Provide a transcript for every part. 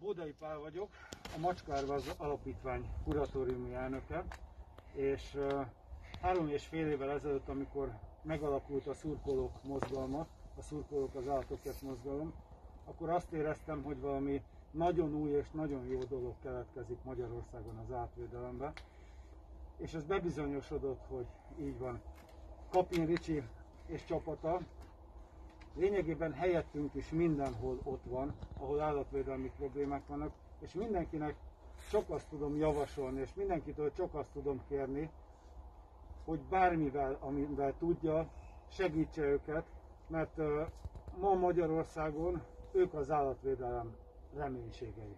Bódai Pál vagyok, a Macskárvaz Alapítvány kuratóriumi elnöke, és 3,5 évvel ezelőtt, amikor megalakult a szurkolók mozgalma, a Szurkolók az Állatokért mozgalom, akkor azt éreztem, hogy valami nagyon új és nagyon jó dolog keletkezik Magyarországon az állatvédelemben. És ez bebizonyosodott, hogy így van. Kapin Ricsi és csapata lényegében helyettünk is mindenhol ott van, ahol állatvédelmi problémák vannak, és mindenkinek csak azt tudom javasolni, és mindenkitől csak azt tudom kérni, hogy bármivel, amivel tudja, segítse őket, mert ma Magyarországon ők az állatvédelem reménységei.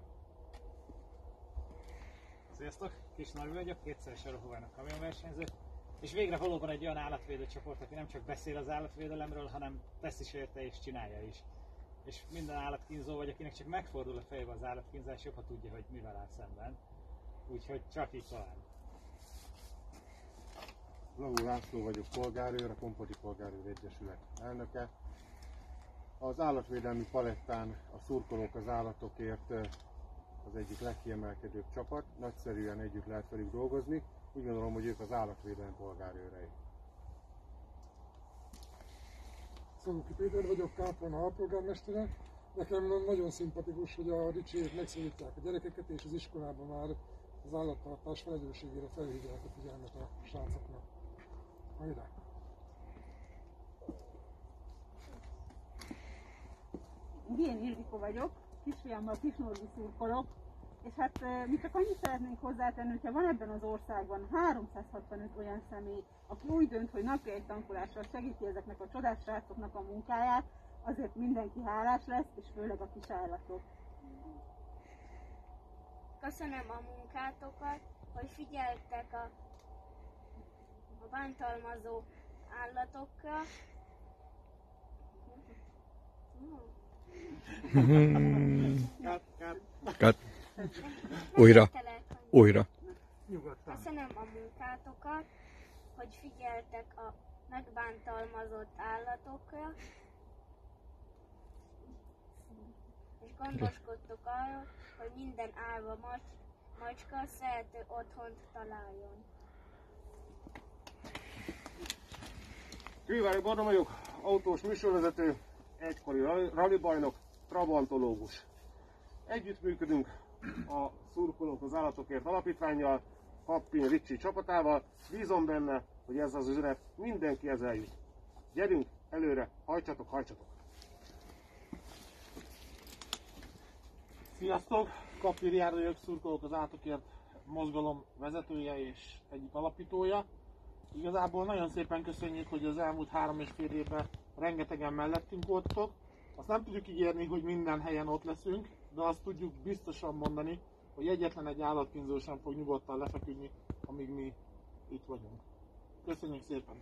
Sziasztok! Kis Norbi vagyok, kétszeres Európa-bajnok kamionversenyző, és végre valóban egy olyan állatvédő csoport, aki nem csak beszél az állatvédelemről, hanem tesz is érte és csinálja is. És minden állatkínzó vagy, akinek csak megfordul a fejbe az állatkínzás, jobb, ha tudja, hogy mivel áll szemben. Úgyhogy csak így tovább. Lavó László vagyok, polgárőr, a Kompoti Polgárőr Egyesület elnöke. Az állatvédelmi palettán a Szurkolók az Állatokért az egyik legkiemelkedőbb csapat, nagyszerűen együtt lehet velük dolgozni. Úgy gondolom, hogy ők az állatvédelmi polgárőrei. Szolnoki Péter vagyok, Kápolna alpolgármestere. Nekem nagyon szimpatikus, hogy a Ricsiék megszólítják a gyerekeket, és az iskolában már az állattartás felelősségére felhívják a figyelmet a srácoknak. Hajrá! Én Ildikó vagyok, kisfiammal Kisnorbi szurkolok, és hát mi csak annyit szeretnénk hozzátenni, hogyha van ebben az országban 365 olyan személy, aki úgy dönt, hogy napi egy tankolással segíti ezeknek a csodás srácoknak a munkáját, azért mindenki hálás lesz, és főleg a kis állatok. Köszönöm a munkátokat, hogy figyeltek a bántalmazó állatokra. Cut. Újra. Köszönöm a munkátokat, hogy figyeltek a megbántalmazott állatokra, és gondoskodtok arról, hogy minden árva macska szerető otthont találjon. Kővári Barna vagyok, autós műsorvezető, egykori rallibajnok, trabantológus. Együttműködünk a Szurkolók az Állatokért Alapítvánnyal, Kapin Ricsi csapatával. Bízom benne, hogy ez az üzenet mindenkihez eljut. Gyerünk előre, hajtsatok, hajtsatok! Sziasztok! Kapin Riárd vagyok, Szurkolók az Állatokért mozgalom vezetője és egyik alapítója. Igazából nagyon szépen köszönjük, hogy az elmúlt 3,5 évben rengetegen mellettünk voltatok. Azt nem tudjuk ígérni, hogy minden helyen ott leszünk, de azt tudjuk biztosan mondani, hogy egyetlen egy állatkínzó sem fog nyugodtan lefeküdni, amíg mi itt vagyunk. Köszönjük szépen!